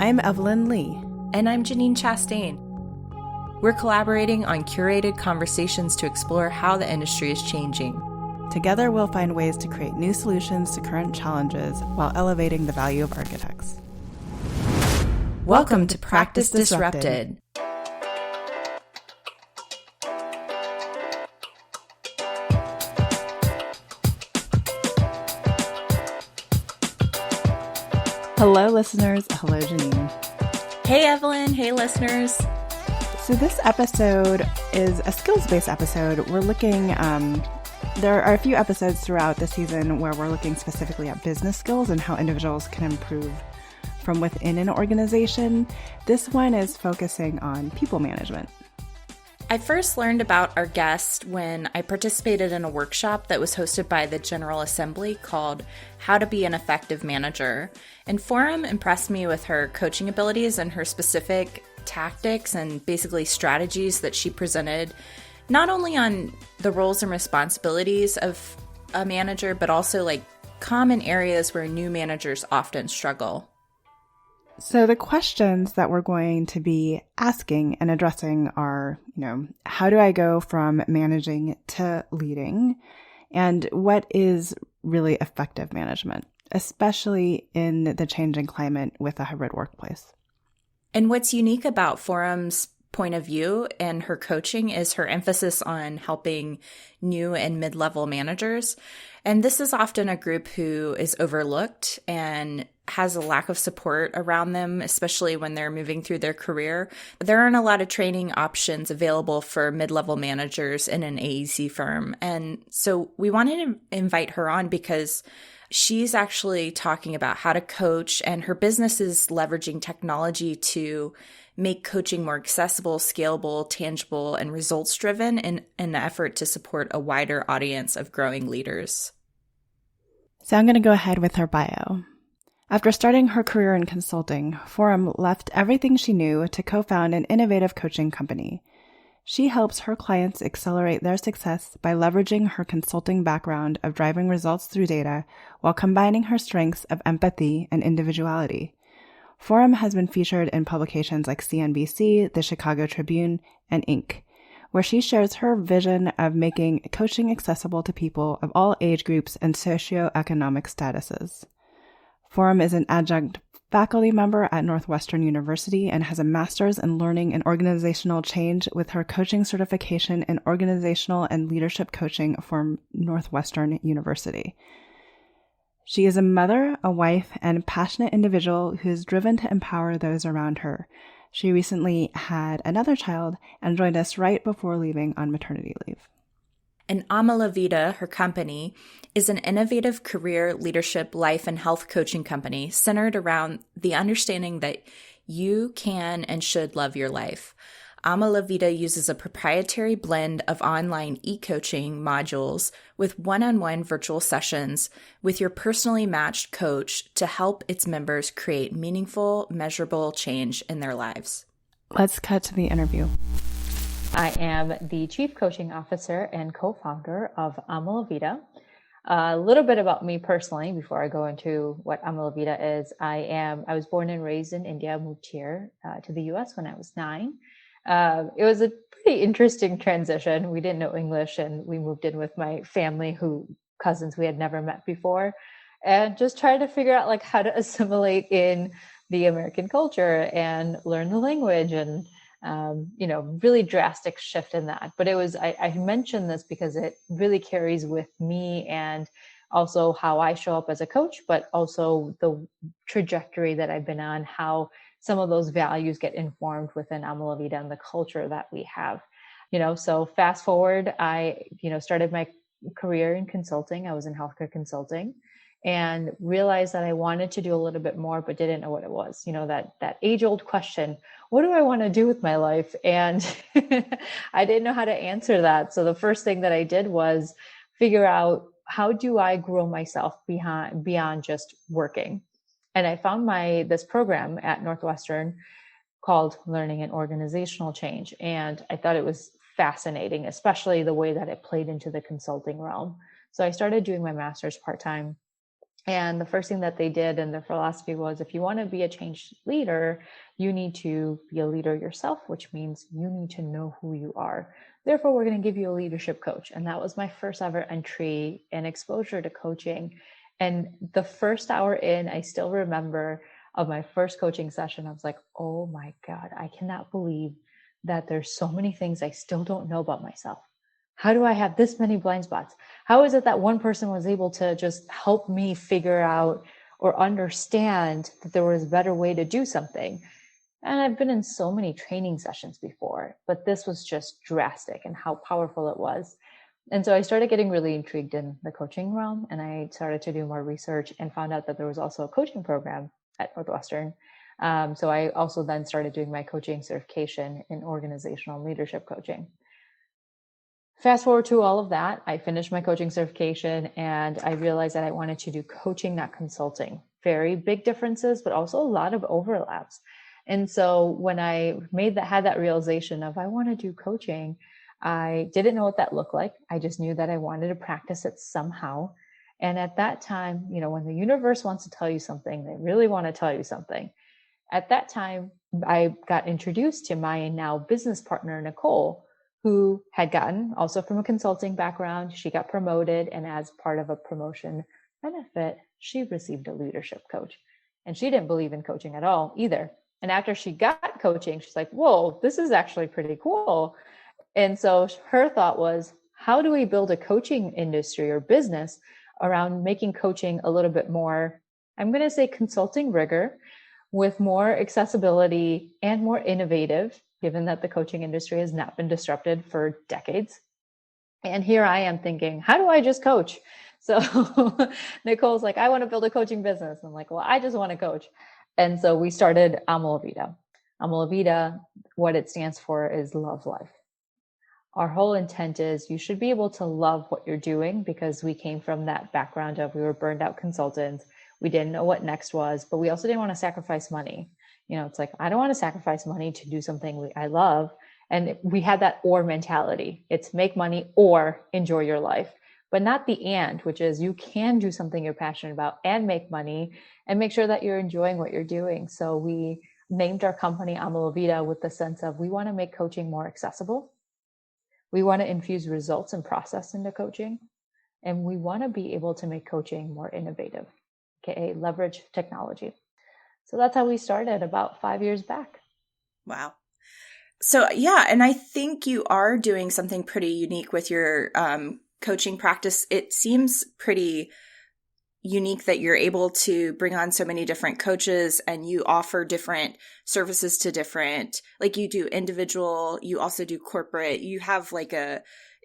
I'm Evelyn Lee. And I'm Janine Chastain. We're collaborating on curated conversations to explore how the industry is changing. Together, we'll find ways to create new solutions to current challenges while elevating the value of architects. Welcome to Practice Disrupted. Hello, listeners. Hello, Janine. Hey, Evelyn. Hey, listeners. So this episode is a skills-based episode. We're looking, there are a few episodes throughout the season where we're looking specifically at business skills and how individuals can improve from within an organization. This one is focusing on people management. I first learned about our guest when I participated in a workshop that was hosted by the General Assembly called How to Be an Effective Manager. And Foram impressed me with her coaching abilities and her specific tactics and basically strategies that she presented, not only on the roles and responsibilities of a manager, but also like common areas where new managers often struggle. So the questions that we're going to be asking and addressing are, how do I go from managing to leading? And what is really effective management, especially in the changing climate with a hybrid workplace? And what's unique about Foram's point of view and her coaching is her emphasis on helping new and mid-level managers. And this is often a group who is overlooked and has a lack of support around them, especially when they're moving through their career. There aren't a lot of training options available for mid-level managers in an AEC firm. And so we wanted to invite her on because she's actually talking about how to coach, and her business is leveraging technology to make coaching more accessible, scalable, tangible, and results-driven in an effort to support a wider audience of growing leaders. So I'm going to go ahead with her bio. After starting her career in consulting, Foram left everything she knew to co-found an innovative coaching company. She helps her clients accelerate their success by leveraging her consulting background of driving results through data while combining her strengths of empathy and individuality. Foram has been featured in publications like CNBC, the Chicago Tribune, and Inc., where she shares her vision of making coaching accessible to people of all age groups and socioeconomic statuses. Foram is an adjunct faculty member at Northwestern University and has a master's in learning and organizational change with her coaching certification in organizational and leadership coaching from Northwestern University. She is a mother, a wife, and passionate individual who is driven to empower those around her. She recently had another child and joined us right before leaving on maternity leave. And Ama La Vida, her company, is an innovative career, leadership, life, and health coaching company centered around the understanding that you can and should love your life. Ama La Vida uses a proprietary blend of online e-coaching modules with one-on-one virtual sessions with your personally matched coach to help its members create meaningful, measurable change in their lives. Let's cut to the interview. I am the Chief Coaching Officer and co-founder of Ama La Vida. A little bit about me personally before I go into what Ama La Vida is. I was born and raised in India, moved here to the US when I was 9. It was a pretty interesting transition. We didn't know English, and we moved in with my family, cousins we had never met before, and just tried to figure out how to assimilate in the American culture and learn the language and really drastic shift in that. But I mention this because it really carries with me and also how I show up as a coach, but also the trajectory that I've been on, how some of those values get informed within Ama La Vida and the culture that we have. So fast forward, I, started my career in consulting. I was in healthcare consulting and realized that I wanted to do a little bit more, but didn't know what it was. That age-old question, what do I want to do with my life? And I didn't know how to answer that. So the first thing that I did was figure out, how do I grow myself beyond just working? And I found this program at Northwestern called Learning and Organizational Change. And I thought it was fascinating, especially the way that it played into the consulting realm. So I started doing my master's part-time And the first thing that they did in their philosophy was, if you want to be a change leader, you need to be a leader yourself, which means you need to know who you are. Therefore, we're going to give you a leadership coach. And that was my first ever entry and exposure to coaching. And the first hour in, I still remember of my first coaching session, I was like, oh my God, I cannot believe that there's so many things I still don't know about myself. How do I have this many blind spots? How is it that one person was able to just help me figure out or understand that there was a better way to do something? And I've been in so many training sessions before, but this was just drastic and how powerful it was. And so I started getting really intrigued in the coaching realm, and I started to do more research and found out that there was also a coaching program at Northwestern. So I also then started doing my coaching certification in organizational leadership coaching. Fast forward to all of that, I finished my coaching certification and I realized that I wanted to do coaching, not consulting. Very big differences, but also a lot of overlaps. And so when I had that realization of I want to do coaching, I didn't know what that looked like. I just knew that I wanted to practice it somehow. And at that time, when the universe wants to tell you something, they really want to tell you something. At that time, I got introduced to my now business partner, Nicole, who had gotten also from a consulting background. She got promoted, and as part of a promotion benefit, she received a leadership coach. And she didn't believe in coaching at all either. And after she got coaching, she's like, whoa, this is actually pretty cool. And so her thought was, how do we build a coaching industry or business around making coaching a little bit more, I'm going to say consulting rigor, with more accessibility and more innovative, given that the coaching industry has not been disrupted for decades. And here I am thinking, how do I just coach? So Nicole's like, I want to build a coaching business. I'm like, well, I just want to coach. And so we started Amala Vida. Amala Vida, what it stands for is love life. Our whole intent is you should be able to love what you're doing, because we came from that background of, we were burned out consultants. We didn't know what next was, but we also didn't want to sacrifice money. It's like, I don't want to sacrifice money to do something I love. And we had that or mentality. It's make money or enjoy your life, but not the and, which is you can do something you're passionate about and make money and make sure that you're enjoying what you're doing. So we named our company Amala Vida with the sense of, we want to make coaching more accessible. We want to infuse results and process into coaching. And we want to be able to make coaching more innovative, aka leverage technology. So that's how we started about 5 years back. Wow. So yeah, and I think you are doing something pretty unique with your coaching practice. It seems pretty unique that you're able to bring on so many different coaches, and you offer different services to different, like you do individual, you also do corporate. You have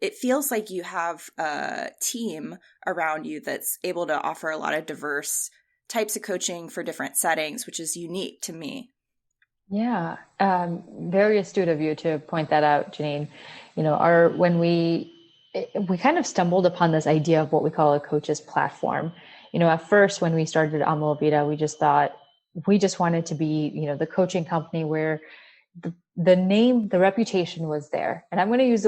it feels like you have a team around you that's able to offer a lot of diverse types of coaching for different settings, which is unique to me. Yeah, very astute of you to point that out, Janine. When we kind of stumbled upon this idea of what we call a coach's platform. At first, when we started Amala Vida, we just thought we just wanted to be, the coaching company where the name, the reputation was there. And I'm going to use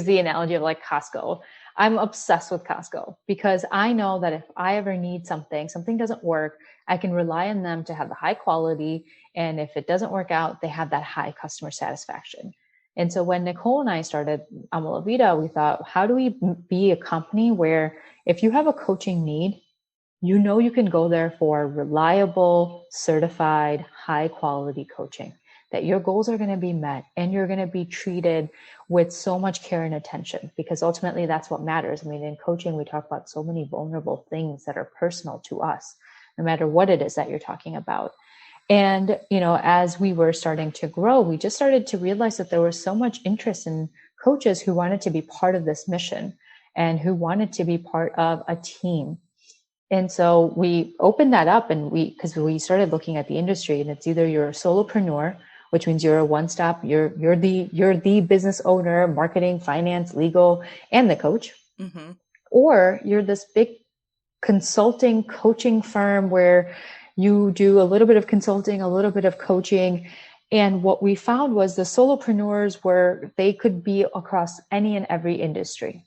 the analogy of like Costco. I'm obsessed with Costco because I know that if I ever need something doesn't work, I can rely on them to have the high quality. And if it doesn't work out, they have that high customer satisfaction. And so when Nicole and I started Amala Vida, we thought, how do we be a company where if you have a coaching need, you can go there for reliable, certified, high quality coaching, that your goals are going to be met and you're going to be treated with so much care and attention, because ultimately that's what matters. I mean, in coaching, we talk about so many vulnerable things that are personal to us, no matter what it is that you're talking about. And, as we were starting to grow, we just started to realize that there was so much interest in coaches who wanted to be part of this mission and who wanted to be part of a team. And so we opened that up, and because we started looking at the industry, and it's either you're a solopreneur, which means you're a one-stop, you're the business owner, marketing, finance, legal, and the coach, mm-hmm. or you're this big consulting coaching firm where you do a little bit of consulting, a little bit of coaching. And what we found was the solopreneurs they could be across any and every industry.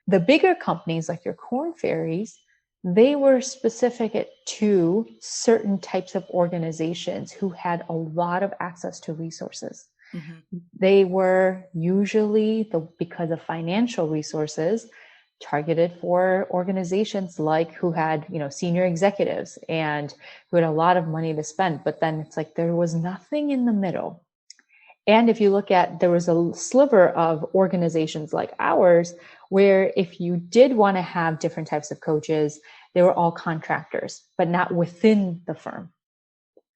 The bigger companies like your Korn Ferries, they were specific to certain types of organizations who had a lot of access to resources. Mm-hmm. They were usually, because of financial resources, targeted for organizations like who had, senior executives and who had a lot of money to spend. But then it's like there was nothing in the middle. And if you look at, there was a sliver of organizations like ours, where if you did want to have different types of coaches, they were all contractors, but not within the firm.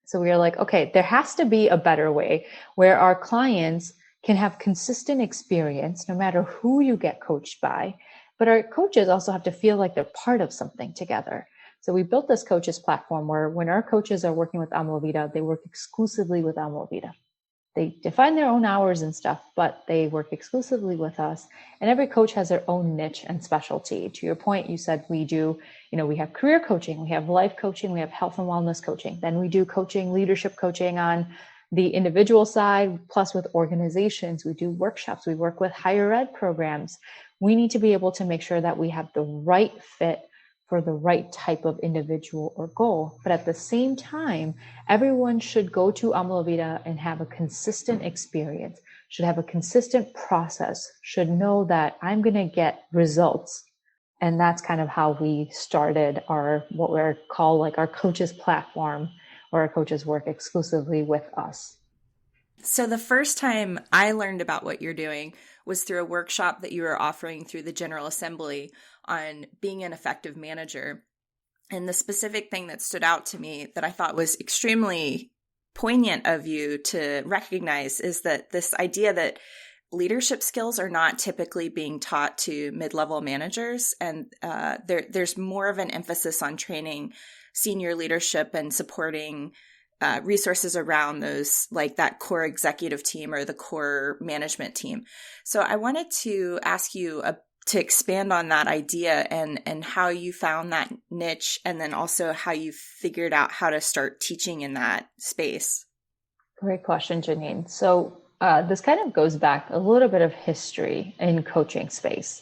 So we were like, okay, there has to be a better way where our clients can have consistent experience no matter who you get coached by. But our coaches also have to feel like they're part of something together. So we built this coaches platform where when our coaches are working with Amalovita, they work exclusively with Amalovita. They define their own hours and stuff, but they work exclusively with us. And every coach has their own niche and specialty. To your point, you said we do, we have career coaching, we have life coaching, we have health and wellness coaching. Then we do coaching, leadership coaching on the individual side, plus with organizations. We do workshops, we work with higher ed programs. We need to be able to make sure that we have the right fit for the right type of individual or goal. But at the same time, everyone should go to Amalovita and have a consistent experience, should have a consistent process, should know that I'm going to get results. And that's kind of how we started what we're called like our coaches platform, where our coaches work exclusively with us. So the first time I learned about what you're doing was through a workshop that you were offering through the General Assembly on being an effective manager. And the specific thing that stood out to me that I thought was extremely poignant of you to recognize is that this idea that leadership skills are not typically being taught to mid-level managers. And there's more of an emphasis on training senior leadership and supporting resources around those, like that core executive team or the core management team. So I wanted to ask you to expand on that idea and how you found that niche, and then also how you figured out how to start teaching in that space. Great question, Janine. So this kind of goes back a little bit of history in coaching space.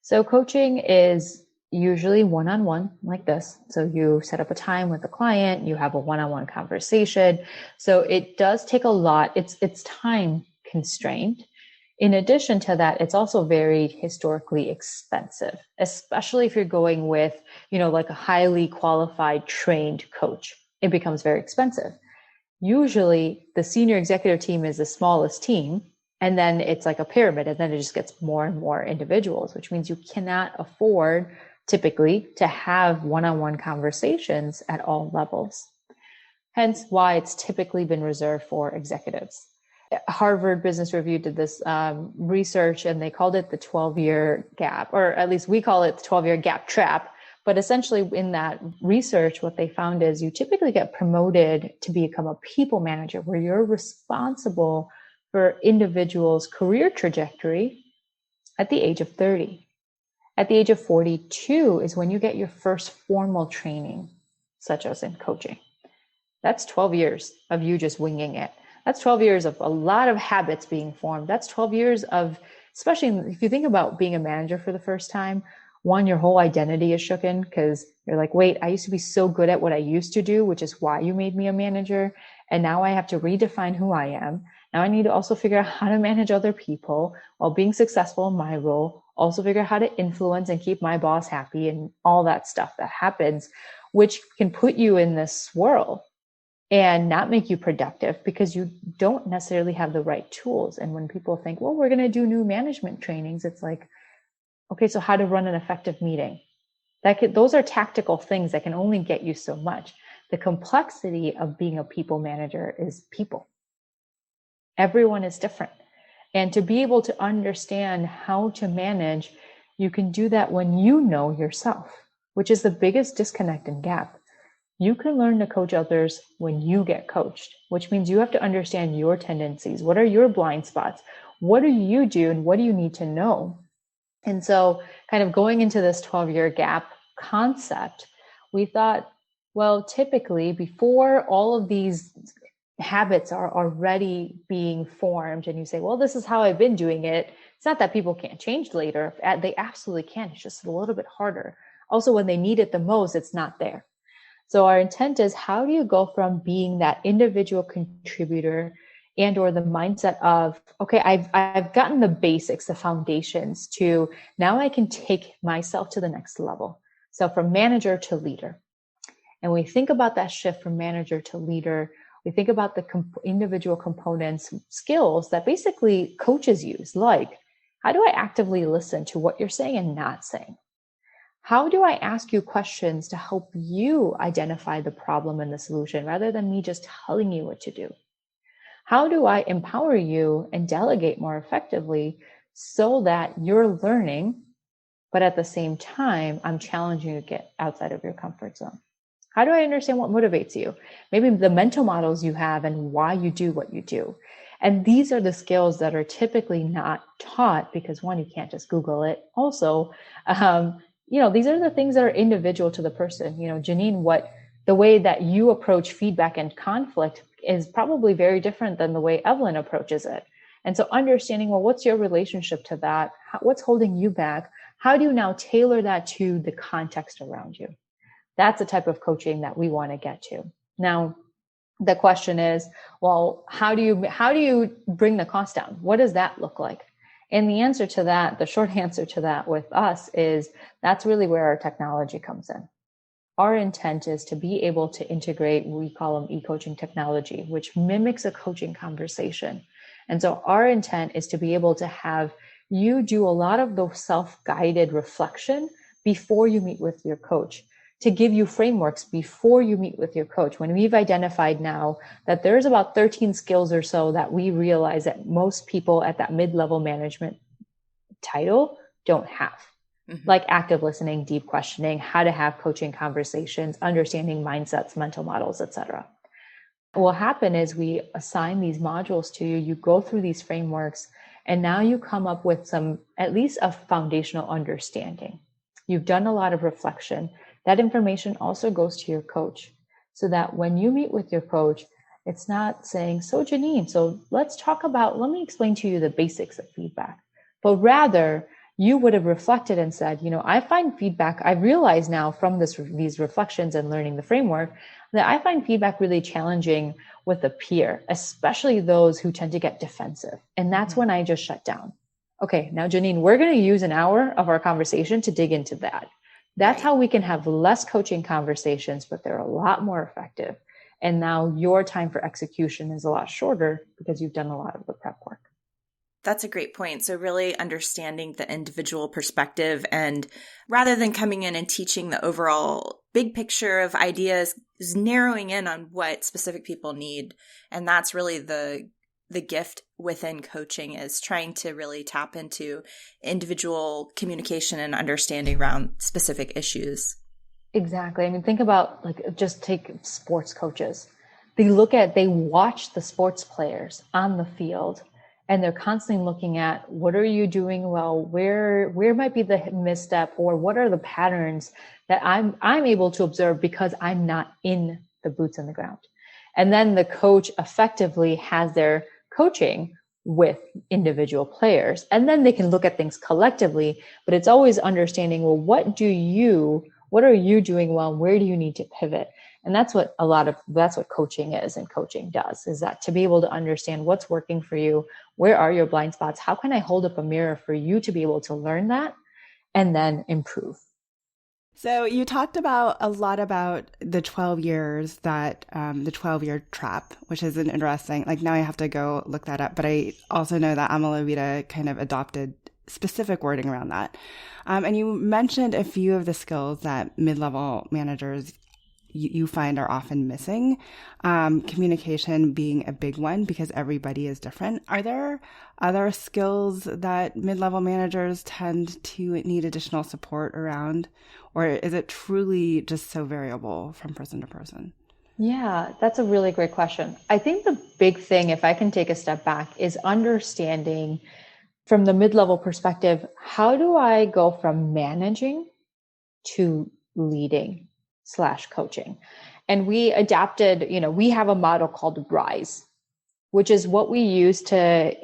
So coaching is usually one-on-one like this. So you set up a time with the client, you have a one-on-one conversation. So it does take a lot. It's time constrained. In addition to that, it's also very historically expensive, especially if you're going with, like a highly qualified, trained coach. It becomes very expensive. Usually the senior executive team is the smallest team, and then it's like a pyramid, and then it just gets more and more individuals, which means you cannot afford typically to have one-on-one conversations at all levels. Hence why it's typically been reserved for executives. Harvard Business Review did this research, and they called it the 12-year gap, or at least we call it the 12-year gap trap. But essentially in that research, what they found is you typically get promoted to become a people manager, where you're responsible for individuals' career trajectory at the age of 30. At the age of 42 is when you get your first formal training, such as in coaching. That's 12 years of you just winging it. That's 12 years of a lot of habits being formed. That's 12 years of, especially if you think about being a manager for the first time, one, your whole identity is shooken because you're like, wait, I used to be so good at what I used to do, which is why you made me a manager. And now I have to redefine who I am. Now I need to also figure out how to manage other people while being successful in my role. Also figure out how to influence and keep my boss happy and all that stuff that happens, which can put you in this swirl and not make you productive because you don't necessarily have the right tools. And when people think, well, we're going to do new management trainings, it's like, okay, so how to run an effective meeting? Those are tactical things that can only get you so much. The complexity of being a people manager is people. Everyone is different. And to be able to understand how to manage, you can do that when you know yourself, which is the biggest disconnect and gap. You can learn to coach others when you get coached, which means you have to understand your tendencies. What are your blind spots? What do you do and what do you need to know? And so kind of going into this 12-year gap concept, we thought, well, typically before all of these habits are already being formed and you say, well, this is how I've been doing it. It's not that people can't change later. They absolutely can. It's just a little bit harder. Also, when they need it the most, it's not there. So our intent is, how do you go from being that individual contributor and or the mindset of, okay, I've gotten the basics, the foundations, to now I can take myself to the next level. So from manager to leader. And we think about that shift from manager to leader. We think about the individual components, skills that basically coaches use, like, how do I actively listen to what you're saying and not saying? How do I ask you questions to help you identify the problem and the solution rather than me just telling you what to do? How do I empower you and delegate more effectively so that you're learning, but at the same time, I'm challenging you to get outside of your comfort zone? How do I understand what motivates you? Maybe the mental models you have and why you do what you do. And these are the skills that are typically not taught because, one, you can't just Google it. Also, these are the things that are individual to the person. Janine, the way that you approach feedback and conflict is probably very different than the way Evelyn approaches it. And so understanding, well, what's your relationship to that? What's holding you back? How do you now tailor that to the context around you? That's the type of coaching that we want to get to. Now, the question is, well, how do you bring the cost down? What does that look like? And the answer to that, the short answer to that with us is, that's really where our technology comes in. Our intent is to be able to integrate, we call them e-coaching technology, which mimics a coaching conversation. And so our intent is to be able to have you do a lot of the self-guided reflection before you meet with your coach, to give you frameworks before you meet with your coach. When we've identified now that there's about 13 skills or so that we realize that most people at that mid-level management title don't have, like active listening, deep questioning, how to have coaching conversations, understanding mindsets, mental models, etc. What will happen is we assign these modules to you, you go through these frameworks, and now you come up with at least a foundational understanding. You've done a lot of reflection. That information also goes to your coach, so that when you meet with your coach, it's not saying, so Janine, so let me explain to you the basics of feedback. But rather, you would have reflected and said, I find feedback, I realize now from these reflections and learning the framework, that I find feedback really challenging with a peer, especially those who tend to get defensive. And that's when I just shut down. Okay, now Janine, we're going to use an hour of our conversation to dig into that. That's how we can have less coaching conversations, but they're a lot more effective. And now your time for execution is a lot shorter because you've done a lot of the prep work. That's a great point. So really understanding the individual perspective, and rather than coming in and teaching the overall big picture of ideas, is narrowing in on what specific people need. And that's really the gift within coaching, is trying to really tap into individual communication and understanding around specific issues. Exactly. I mean, think about, just take sports coaches. They watch the sports players on the field, and they're constantly looking at, what are you doing well? Where might be the misstep, or what are the patterns that I'm able to observe because I'm not in the boots on the ground. And then the coach effectively has their coaching with individual players, and then they can look at things collectively, but it's always understanding, well, what are you doing well? Where do you need to pivot? And that's what coaching is, and coaching does, is that to be able to understand what's working for you. Where are your blind spots? How can I hold up a mirror for you to be able to learn that and then improve? So you talked a lot about the 12 years, that the 12-year trap, which is an interesting, now I have to go look that up, but I also know that Amala Vita kind of adopted specific wording around that. And you mentioned a few of the skills that mid-level managers you find are often missing, communication being a big one because everybody is different. Are there other skills that mid-level managers tend to need additional support around, or is it truly just so variable from person to person? Yeah, that's a really great question. I think the big thing, if I can take a step back, is understanding from the mid-level perspective, how do I go from managing to leading/coaching? And we adapted, we have a model called RISE. which is what we use to,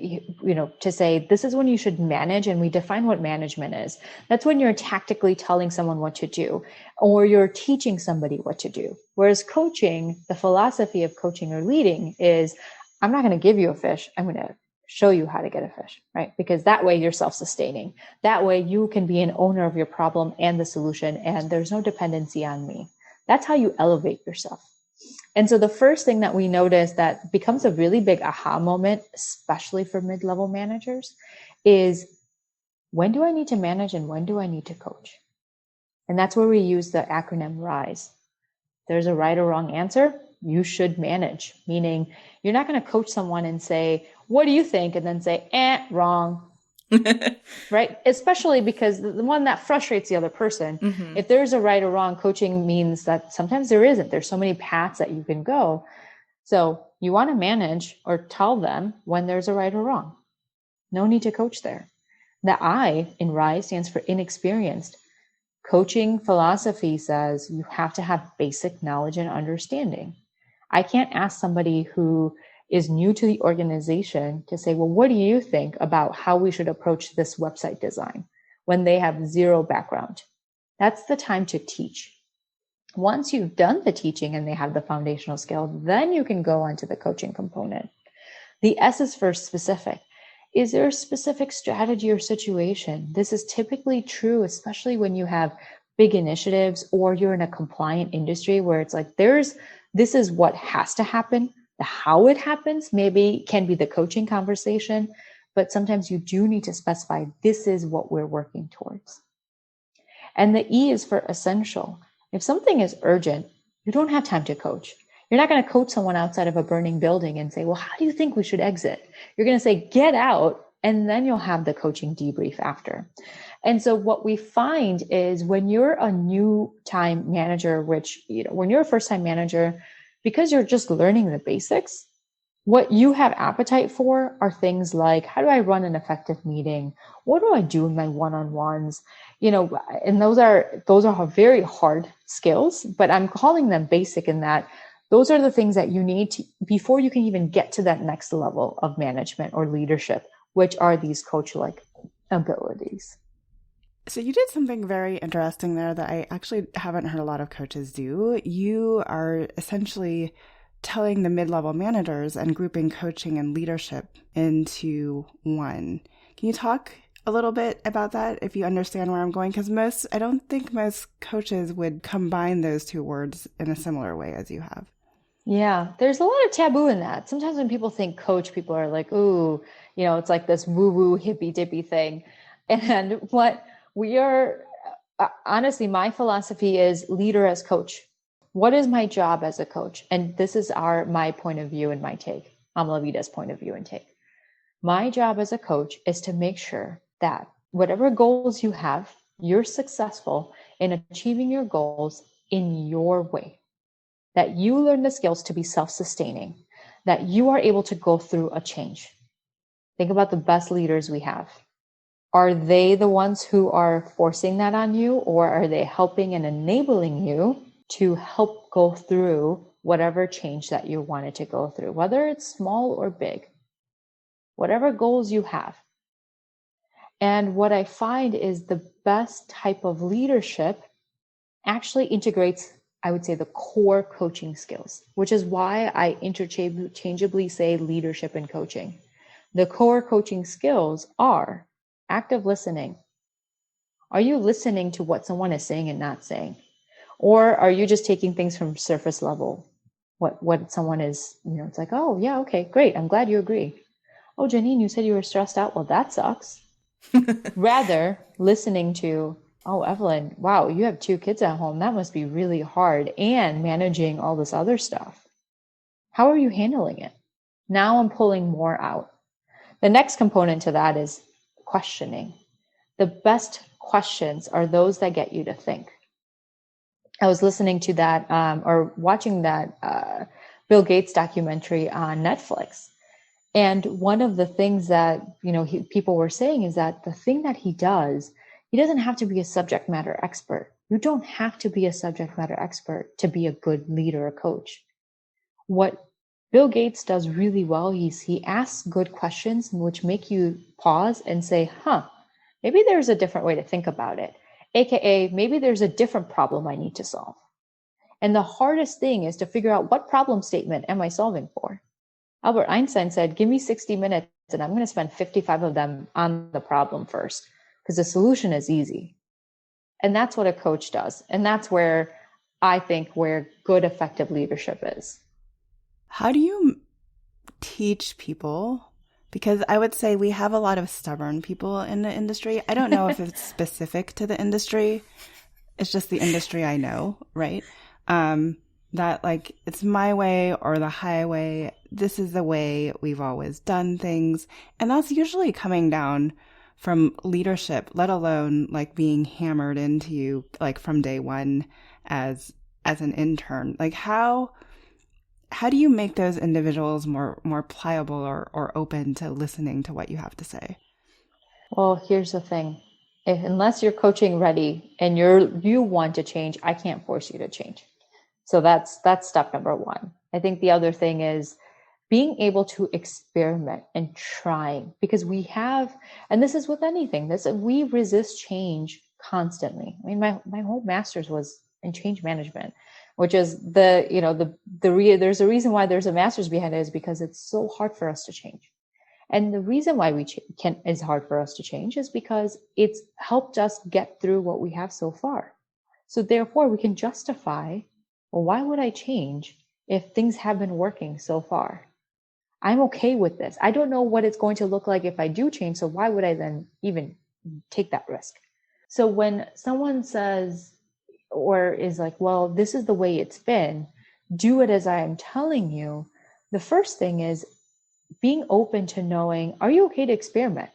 to say, this is when you should manage, and we define what management is. That's when you're tactically telling someone what to do, or you're teaching somebody what to do. Whereas coaching, the philosophy of coaching or leading is, I'm not going to give you a fish. I'm going to show you how to get a fish, right? Because that way you're self-sustaining. That way you can be an owner of your problem and the solution, and there's no dependency on me. That's how you elevate yourself. And so the first thing that we notice that becomes a really big aha moment, especially for mid-level managers, is when do I need to manage and when do I need to coach? And that's where we use the acronym RISE. There's a right or wrong answer. You should manage, meaning you're not going to coach someone and say, what do you think? And then say, wrong. Right? Especially because the one that frustrates the other person. Mm-hmm. If there's a right or wrong, coaching means that sometimes there isn't. There's so many paths that you can go. So you want to manage or tell them when there's a right or wrong. No need to coach there. The I in RISE stands for inexperienced. Coaching philosophy says you have to have basic knowledge and understanding. I can't ask somebody who is new to the organization to say, well, what do you think about how we should approach this website design when they have zero background? That's the time to teach. Once you've done the teaching and they have the foundational skill, then you can go on to the coaching component. The S is for specific. Is there a specific strategy or situation? This is typically true, especially when you have big initiatives or you're in a compliant industry where it's like, this is what has to happen. The how it happens maybe can be the coaching conversation, but sometimes you do need to specify this is what we're working towards. And the E is for essential. If something is urgent, you don't have time to coach. You're not going to coach someone outside of a burning building and say, well, how do you think we should exit? You're going to say, get out, and then you'll have the coaching debrief after. And so what we find is when you're a new time manager, which, when you're a first time manager, because you're just learning the basics, what you have appetite for are things like, how do I run an effective meeting? What do I do in my one-on-ones? And those are very hard skills, but I'm calling them basic in that those are the things that you need to, before you can even get to that next level of management or leadership, which are these coach-like abilities. So you did something very interesting there that I actually haven't heard a lot of coaches do. You are essentially telling the mid-level managers and grouping coaching and leadership into one. Can you talk a little bit about that, if you understand where I'm going? Because I don't think most coaches would combine those two words in a similar way as you have. Yeah, there's a lot of taboo in that. Sometimes when people think coach, people are like, ooh, it's like this woo-woo hippy-dippy thing. And what we are, honestly, my philosophy is leader as coach. What is my job as a coach? And this is my point of view and my take, Amalavita's point of view and take. My job as a coach is to make sure that whatever goals you have, you're successful in achieving your goals in your way. That you learn the skills to be self-sustaining, that you are able to go through a change. Think about the best leaders we have. Are they the ones who are forcing that on you, or are they helping and enabling you to help go through whatever change that you wanted to go through, whether it's small or big, whatever goals you have? And what I find is the best type of leadership actually integrates, I would say, the core coaching skills, which is why I interchangeably say leadership and coaching. The core coaching skills are active listening. Are you listening to what someone is saying and not saying? Or are you just taking things from surface level? What someone is, it's like, oh, yeah, okay, great. I'm glad you agree. Oh, Janine, you said you were stressed out. Well, that sucks. Rather, listening to, oh, Evelyn, wow, you have 2 kids at home. That must be really hard, and managing all this other stuff. How are you handling it? Now I'm pulling more out. The next component to that is questioning. The best questions are those that get you to think. I was listening to that or watching that Bill Gates documentary on Netflix. And one of the things that, people were saying is that the thing that he doesn't have to be a subject matter expert. You don't have to be a subject matter expert to be a good leader or coach. What Bill Gates does really well. He asks good questions which make you pause and say, maybe there's a different way to think about it. AKA, maybe there's a different problem I need to solve. And the hardest thing is to figure out, what problem statement am I solving for? Albert Einstein said, give me 60 minutes and I'm going to spend 55 of them on the problem first, because the solution is easy. And that's what a coach does. And that's where I think where good, effective leadership is. How do you teach people? Because I would say we have a lot of stubborn people in the industry. I don't know if it's specific to the industry. It's just the industry I know, right? That like, it's my way or the highway. This is the way we've always done things. And that's usually coming down from leadership, let alone like being hammered into you like from day one as an intern. Like how do you make those individuals more pliable or open to listening to what you have to say? Well, here's the thing. Unless you're coaching ready and you want to change, I can't force you to change. So that's step number one. I think the other thing is being able to experiment and trying, because we have, and this is with anything, we resist change constantly. I mean, my whole master's was in change management, which is there's a reason why there's a master's behind it, is because it's so hard for us to change. And the reason why it's hard for us to change is because it's helped us get through what we have so far. So therefore we can justify, well, why would I change if things have been working so far? I'm okay with this. I don't know what it's going to look like if I do change. So why would I then even take that risk? So when someone says, or is like, well, this is the way it's been, do it as I am telling you. The first thing is being open to knowing, are you okay to experiment?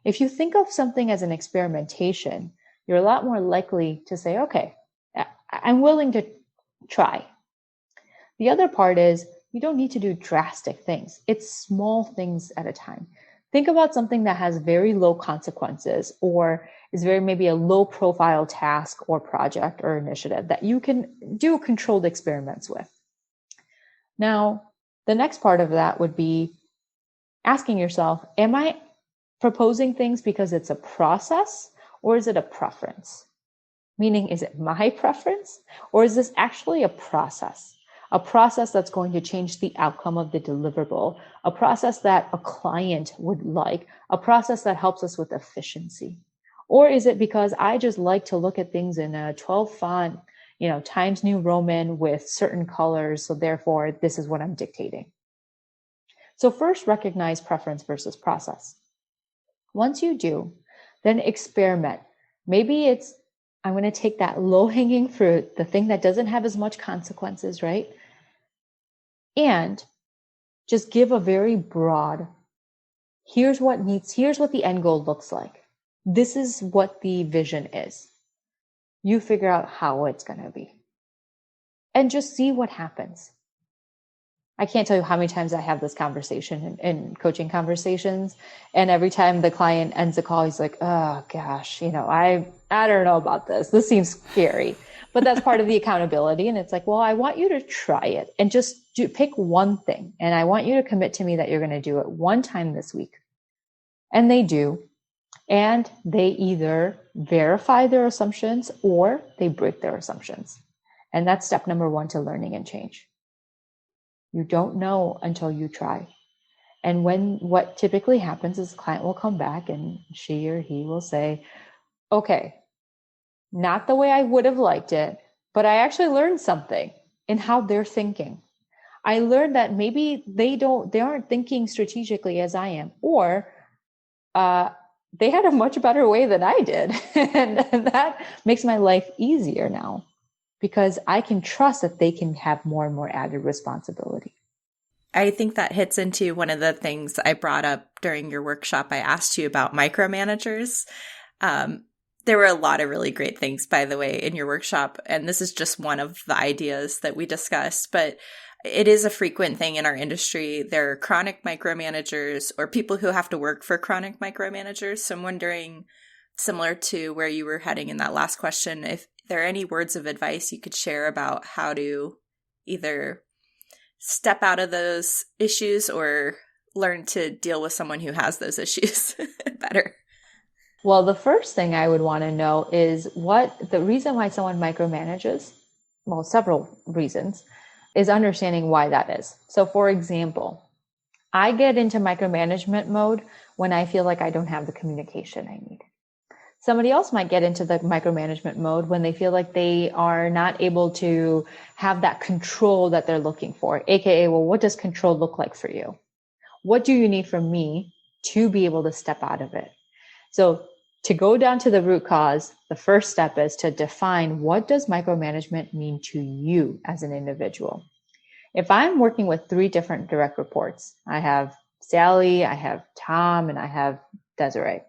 If you think of something as an experimentation, you're a lot more likely to say, okay, I'm willing to try. The other part is you don't need to do drastic things. It's small things at a time. Think about something that has very low consequences or is maybe a low profile task or project or initiative that you can do controlled experiments with. Now, the next part of that would be asking yourself, am I proposing things because it's a process or is it a preference? Meaning, is it my preference or is this actually a process? A process that's going to change the outcome of the deliverable, a process that a client would like, a process that helps us with efficiency? Or is it because I just like to look at things in a 12 font, Times New Roman with certain colors, so therefore this is what I'm dictating? So first, recognize preference versus process. Once you do, then experiment. Maybe I'm going to take that low-hanging fruit, the thing that doesn't have as much consequences, right? And just give a very broad, here's what the end goal looks like. This is what the vision is. You figure out how it's going to be. And just see what happens. I can't tell you how many times I have this conversation in coaching conversations. And every time the client ends the call, he's like, oh gosh, I don't know about this. This seems scary, but that's part of the accountability. And it's like, well, I want you to try it and just pick one thing. And I want you to commit to me that you're going to do it one time this week. And they do. And they either verify their assumptions or they break their assumptions. And that's step number one to learning and change. You don't know until you try. And what typically happens is the client will come back and she or he will say, okay, not the way I would have liked it, but I actually learned something in how they're thinking. I learned that maybe they aren't thinking strategically as I am, or they had a much better way than I did. And that makes my life easier now, because I can trust that they can have more and more added responsibility. I think that hits into one of the things I brought up during your workshop. I asked you about micromanagers. There were a lot of really great things, by the way, in your workshop. And this is just one of the ideas that we discussed. But it is a frequent thing in our industry. There are chronic micromanagers or people who have to work for chronic micromanagers. So I'm wondering, similar to where you were heading in that last question, if there are any words of advice you could share about how to either step out of those issues or learn to deal with someone who has those issues better? Well, the first thing I would want to know is what the reason why someone micromanages, well, several reasons, is understanding why that is. So for example, I get into micromanagement mode when I feel like I don't have the communication I need. Somebody else might get into the micromanagement mode when they feel like they are not able to have that control that they're looking for. AKA, well, what does control look like for you? What do you need from me to be able to step out of it? So to go down to the root cause, the first step is to define what does micromanagement mean to you as an individual. If I'm working with 3 different direct reports, I have Sally, I have Tom, and I have Desiree.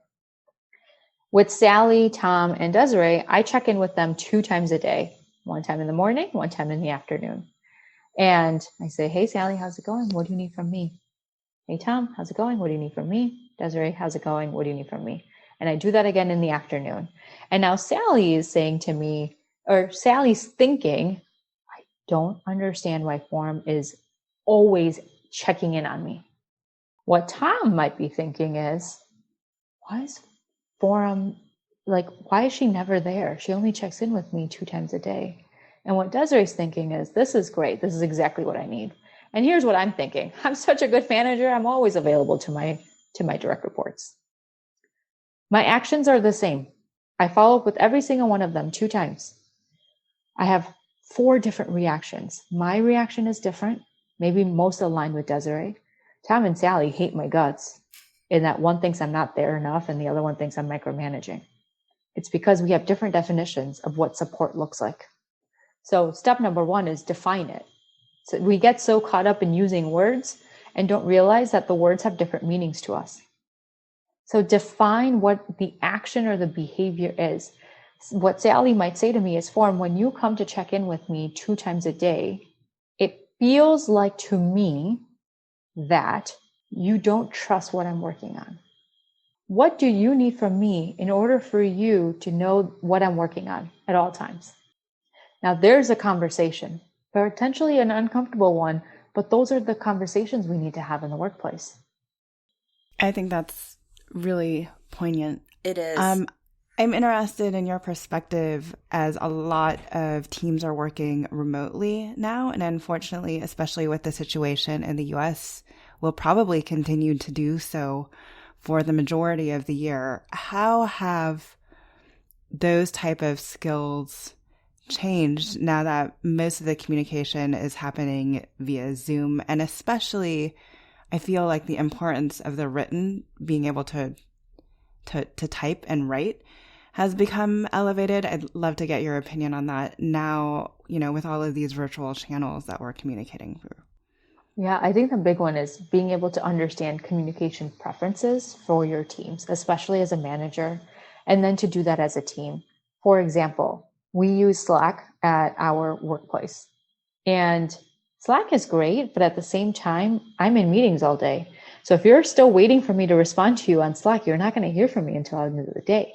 With Sally, Tom, and Desiree, I check in with them 2 times a day, one time in the morning, one time in the afternoon. And I say, hey, Sally, how's it going? What do you need from me? Hey, Tom, how's it going? What do you need from me? Desiree, how's it going? What do you need from me? And I do that again in the afternoon. And now Sally is saying to me, or Sally's thinking, I don't understand why Foram is always checking in on me. What Tom might be thinking is, why is Foram, why is she never there? She only checks in with me 2 times a day. And what Desiree's thinking is, this is great. This is exactly what I need. And here's what I'm thinking. I'm such a good manager. I'm always available to my direct reports. My actions are the same. I follow up with every single one of them 2 times. I have 4 different reactions. My reaction is different, maybe most aligned with Desiree. Tom and Sally hate my guts in that one thinks I'm not there enough and the other one thinks I'm micromanaging. It's because we have different definitions of what support looks like. So step number 1 is define it. So we get so caught up in using words and don't realize that the words have different meanings to us. So define what the action or the behavior is. What Sally might say to me is, Foram, when you come to check in with me 2 times a day, it feels like to me that you don't trust what I'm working on. What do you need from me in order for you to know what I'm working on at all times? Now there's a conversation, potentially an uncomfortable one, but those are the conversations we need to have in the workplace. I think that's really poignant. It is. I'm interested in your perspective, as a lot of teams are working remotely now. And unfortunately, especially with the situation in the US, will probably continue to do so for the majority of the year. How have those type of skills changed now that most of the communication is happening via Zoom? And especially, I feel like the importance of the written, being able to type and write, has become elevated. I'd love to get your opinion on that now, with all of these virtual channels that we're communicating through. Yeah, I think the big one is being able to understand communication preferences for your teams, especially as a manager, and then to do that as a team. For example, we use Slack at our workplace, and Slack is great, but at the same time, I'm in meetings all day. So if you're still waiting for me to respond to you on Slack, you're not going to hear from me until the end of the day.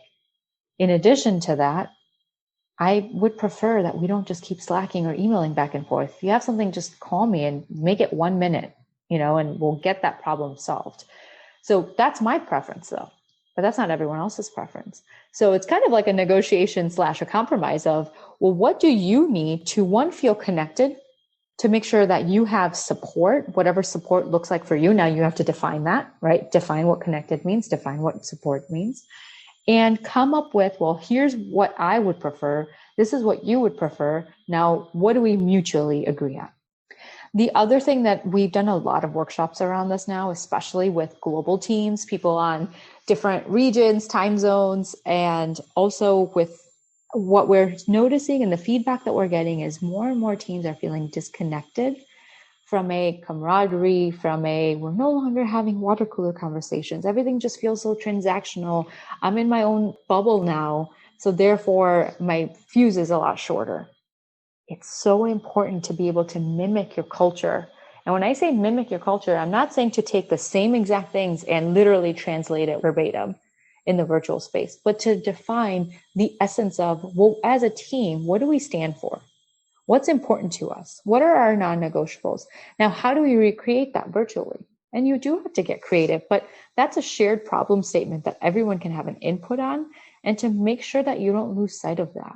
In addition to that, I would prefer that we don't just keep slacking or emailing back and forth. If you have something, just call me and make it 1 minute, and we'll get that problem solved. So that's my preference though, but that's not everyone else's preference. So it's kind of like a negotiation / a compromise of, well, what do you need to, 1, feel connected, to make sure that you have support, whatever support looks like for you. Now you have to define that, right? Define what connected means, define what support means, and come up with, well, here's what I would prefer. This is what you would prefer. Now, what do we mutually agree on? The other thing that we've done a lot of workshops around this now, especially with global teams, people on different regions, time zones, and also with what we're noticing and the feedback that we're getting is more and more teams are feeling disconnected from a camaraderie, we're no longer having water cooler conversations. Everything just feels so transactional. I'm in my own bubble now, so therefore my fuse is a lot shorter. It's so important to be able to mimic your culture. And when I say mimic your culture, I'm not saying to take the same exact things and literally translate it verbatim in the virtual space, but to define the essence of, well, as a team, what do we stand for? What's important to us? What are our non-negotiables? Now, how do we recreate that virtually? And you do have to get creative, but that's a shared problem statement that everyone can have an input on, and to make sure that you don't lose sight of that.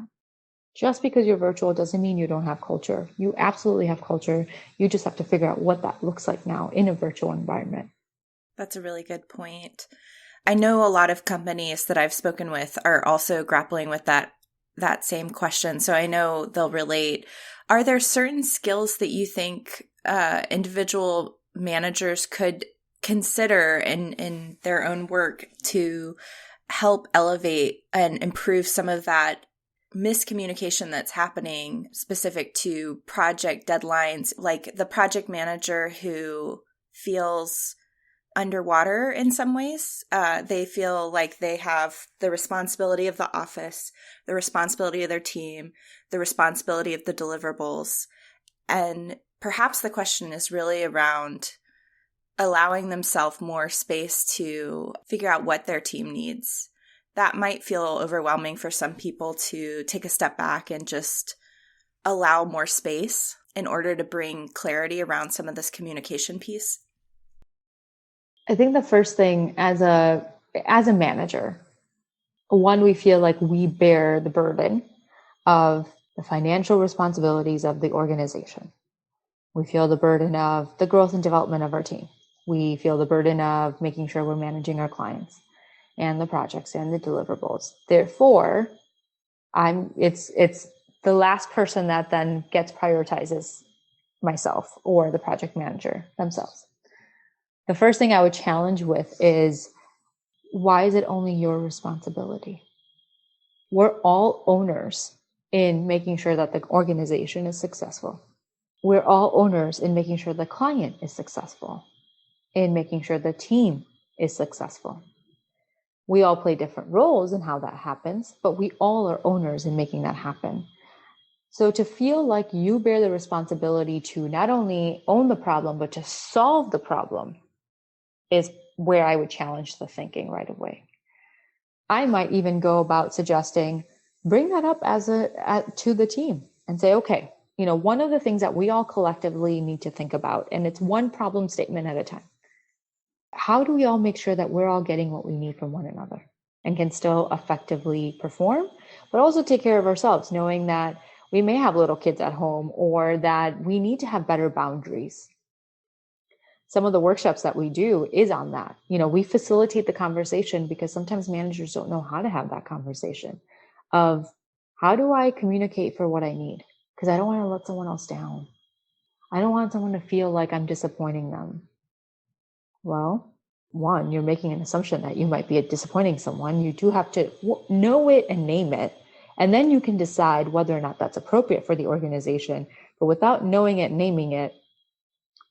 Just because you're virtual doesn't mean you don't have culture. You absolutely have culture. You just have to figure out what that looks like now in a virtual environment. That's a really good point. I know a lot of companies that I've spoken with are also grappling with that same question. So I know they'll relate. Are there certain skills that you think individual managers could consider in their own work to help elevate and improve some of that miscommunication that's happening specific to project deadlines, like the project manager who feels underwater in some ways? They feel like they have the responsibility of the office, the responsibility of their team, the responsibility of the deliverables. And perhaps the question is really around allowing themselves more space to figure out what their team needs. That might feel overwhelming for some people to take a step back and just allow more space in order to bring clarity around some of this communication piece. I think the first thing as a manager, one, we feel like we bear the burden of the financial responsibilities of the organization. We feel the burden of the growth and development of our team. We feel the burden of making sure we're managing our clients and the projects and the deliverables. Therefore, it's the last person that then gets prioritizes myself or the project manager themselves. The first thing I would challenge with is, why is it only your responsibility? We're all owners in making sure that the organization is successful. We're all owners in making sure the client is successful, in making sure the team is successful. We all play different roles in how that happens, but we all are owners in making that happen. So to feel like you bear the responsibility to not only own the problem, but to solve the problem is where I would challenge the thinking right away. I might even go about suggesting, bring that up to the team and say, okay, one of the things that we all collectively need to think about, and it's one problem statement at a time. How do we all make sure that we're all getting what we need from one another and can still effectively perform, but also take care of ourselves, knowing that we may have little kids at home or that we need to have better boundaries. Some of the workshops that we do is on that. We facilitate the conversation because sometimes managers don't know how to have that conversation of, how do I communicate for what I need? Because I don't want to let someone else down. I don't want someone to feel like I'm disappointing them. Well, one, you're making an assumption that you might be disappointing someone. You do have to know it and name it. And then you can decide whether or not that's appropriate for the organization. But without knowing it, naming it,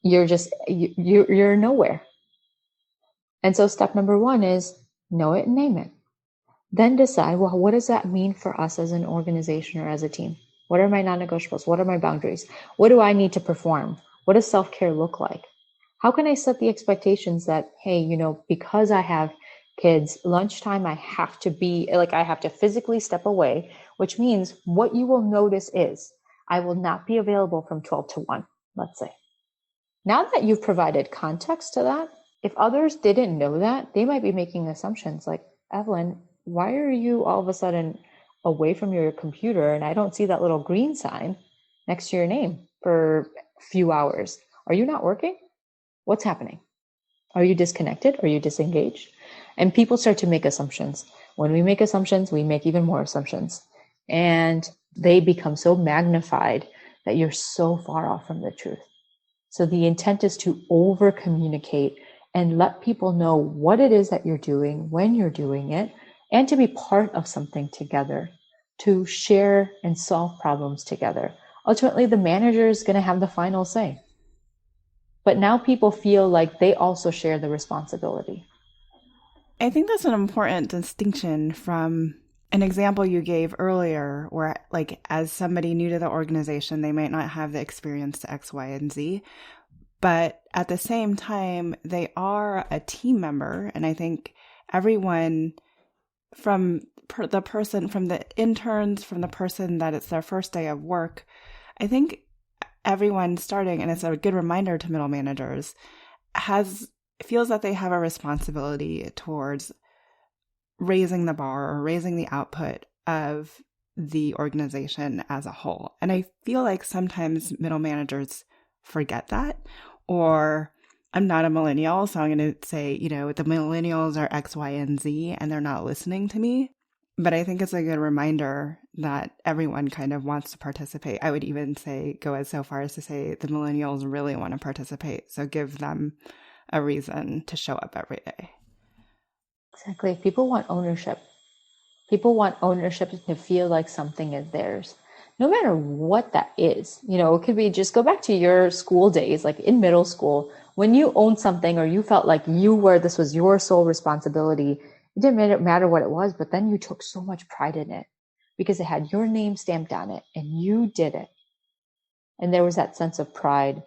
you're nowhere. And so step number one is know it and name it. Then decide, well, what does that mean for us as an organization or as a team? What are my non-negotiables? What are my boundaries? What do I need to perform? What does self-care look like? How can I set the expectations that, hey, because I have kids, lunchtime, I have to physically step away, which means what you will notice is I will not be available from 12 to 1, let's say. Now that you've provided context to that, if others didn't know that, they might be making assumptions like, Evelyn, why are you all of a sudden away from your computer and I don't see that little green sign next to your name for a few hours? Are you not working? What's happening? Are you disconnected? Are you disengaged? And people start to make assumptions. When we make assumptions, we make even more assumptions. And they become so magnified that you're so far off from the truth. So the intent is to over communicate and let people know what it is that you're doing, when you're doing it, and to be part of something together, to share and solve problems together. Ultimately, the manager is going to have the final say. But now people feel like they also share the responsibility. I think that's an important distinction from an example you gave earlier, where as somebody new to the organization, they might not have the experience to X, Y, and Z, but at the same time, they are a team member. And I think everyone from the interns, from the person that it's their first day of work, I think everyone starting, and it's a good reminder to middle managers, feels that they have a responsibility towards raising the bar or raising the output of the organization as a whole. And I feel like sometimes middle managers forget that, or I'm not a millennial, so I'm going to say, the millennials are X, Y, and Z, and they're not listening to me. But I think it's a good reminder that everyone kind of wants to participate. I would even go as so far as to say the millennials really want to participate. So give them a reason to show up every day. Exactly. People want ownership. People want ownership to feel like something is theirs, no matter what that is. It could be just go back to your school days, like in middle school, when you owned something or you felt like this was your sole responsibility. It didn't matter what it was, but then you took so much pride in it because it had your name stamped on it and you did it. And there was that sense of pride.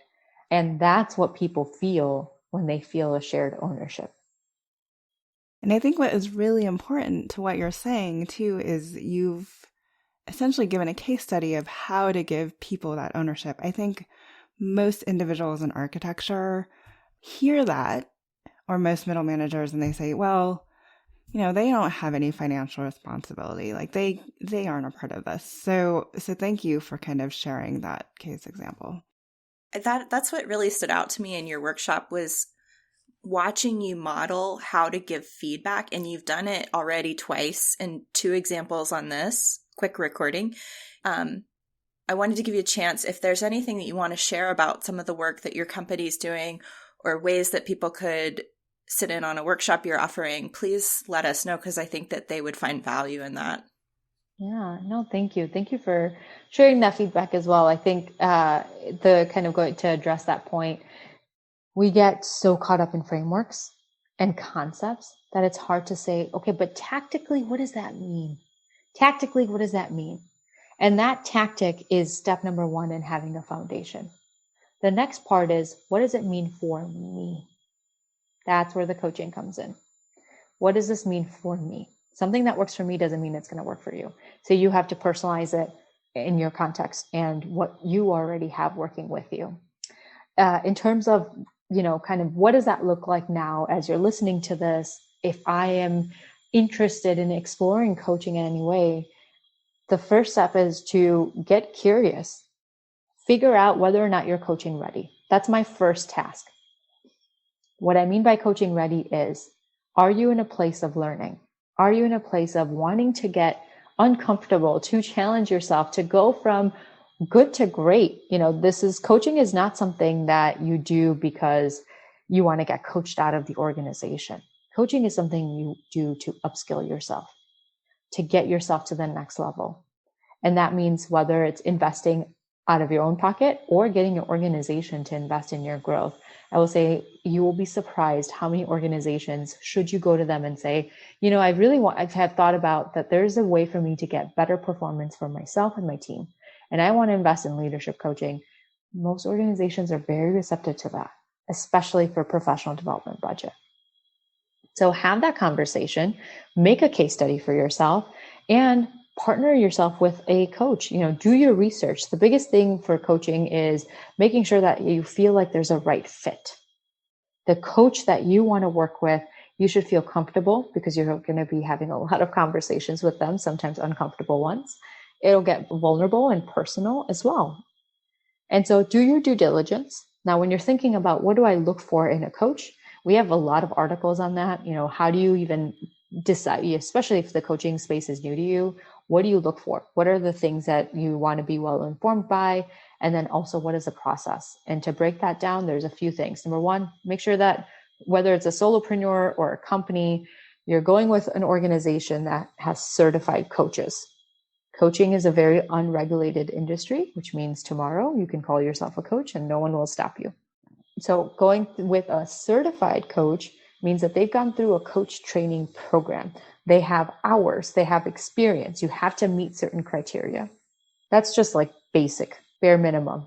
And that's what people feel when they feel a shared ownership. And I think what is really important to what you're saying, too, is you've essentially given a case study of how to give people that ownership. I think most individuals in architecture hear that, or most middle managers, and they say, well, they don't have any financial responsibility. Like they aren't a part of this. So thank you for kind of sharing that case example. That's what really stood out to me in your workshop was watching you model how to give feedback, and you've done it already twice in 2 examples on this quick recording. I wanted to give you a chance, if there's anything that you want to share about some of the work that your company's doing or ways that people could sit in on a workshop you're offering, please let us know, because I think that they would find value in that. Yeah, no, thank you. Thank you for sharing that feedback as well. I think the kind of going to address that point, we get so caught up in frameworks and concepts that it's hard to say, okay, but tactically, what does that mean? Tactically, what does that mean? And that tactic is step number 1 in having a foundation. The next part is, what does it mean for me? That's where the coaching comes in. What does this mean for me? Something that works for me doesn't mean it's going to work for you. So you have to personalize it in your context and what you already have working with you. In terms of, kind of what does that look like now as you're listening to this? If I am interested in exploring coaching in any way, the first step is to get curious. Figure out whether or not you're coaching ready. That's my first task. What I mean by coaching ready is, are you in a place of learning? Are you in a place of wanting to get uncomfortable, to challenge yourself, to go from good to great? Coaching is not something that you do because you want to get coached out of the organization. Coaching is something you do to upskill yourself, to get yourself to the next level. And that means whether it's investing out of your own pocket or getting your organization to invest in your growth. I will say you will be surprised how many organizations, should you go to them and say, I've had thought about that there's a way for me to get better performance for myself and my team, and I want to invest in leadership coaching. Most organizations are very receptive to that, especially for professional development budget. So have that conversation, make a case study for yourself, and partner yourself with a coach. Do your research. The biggest thing for coaching is making sure that you feel like there's a right fit. The coach that you want to work with, you should feel comfortable, because you're going to be having a lot of conversations with them, sometimes uncomfortable ones. It'll get vulnerable and personal as well. And so do your due diligence. Now, when you're thinking about what do I look for in a coach, we have a lot of articles on that. How do you even decide, especially if the coaching space is new to you, what do you look for? What are the things that you want to be well informed by? And then also, what is the process? And to break that down, there's a few things. Number 1, make sure that whether it's a solopreneur or a company, you're going with an organization that has certified coaches. Coaching is a very unregulated industry, which means tomorrow you can call yourself a coach and no one will stop you. So going with a certified coach means that they've gone through a coach training program. They have hours, they have experience. You have to meet certain criteria. That's just like basic, bare minimum.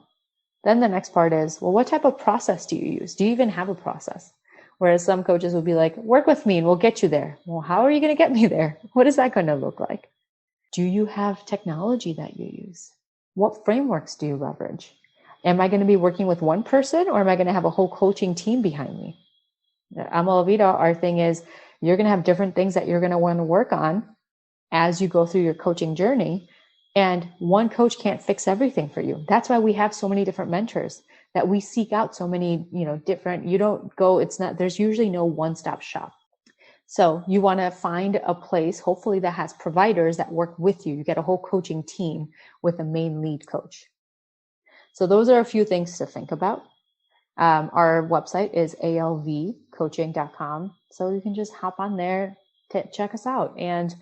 Then the next part is, well, what type of process do you use? Do you even have a process? Whereas some coaches will be like, work with me and we'll get you there. Well, how are you going to get me there? What is that going to look like? Do you have technology that you use? What frameworks do you leverage? Am I going to be working with one person, or am I going to have a whole coaching team behind me? At Amala Vida, our thing is you're going to have different things that you're going to want to work on as you go through your coaching journey. And one coach can't fix everything for you. That's why we have so many different mentors, that we seek out so many, different, you don't go, there's usually no one-stop shop. So you want to find a place, hopefully, that has providers that work with you. You get a whole coaching team with a main lead coach. So those are a few things to think about. Our website is alvcoaching.com. So you can just hop on there to check us out and,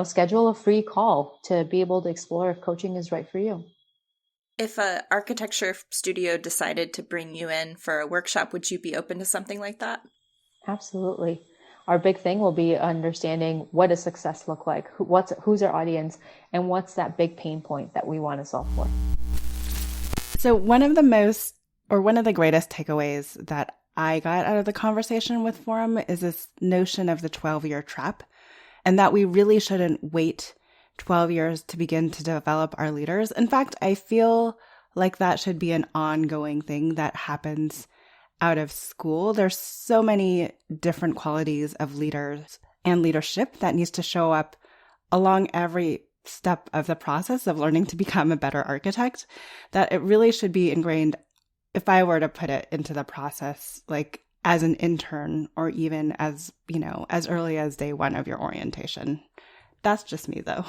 schedule a free call to be able to explore if coaching is right for you. If an architecture studio decided to bring you in for a workshop, would you be open to something like that? Absolutely. Our big thing will be understanding what does success look like, who's our audience, and what's that big pain point that we want to solve for. So one of the greatest takeaways that I got out of the conversation with Foram is this notion of the 12-year trap, and that we really shouldn't wait 12 years to begin to develop our leaders. In fact, I feel like that should be an ongoing thing that happens out of school. There's so many different qualities of leaders and leadership that needs to show up along every step of the process of learning to become a better architect, that it really should be ingrained, if I were to put it into the process, like as an intern, or even as, as early as day one of your orientation. That's just me, though.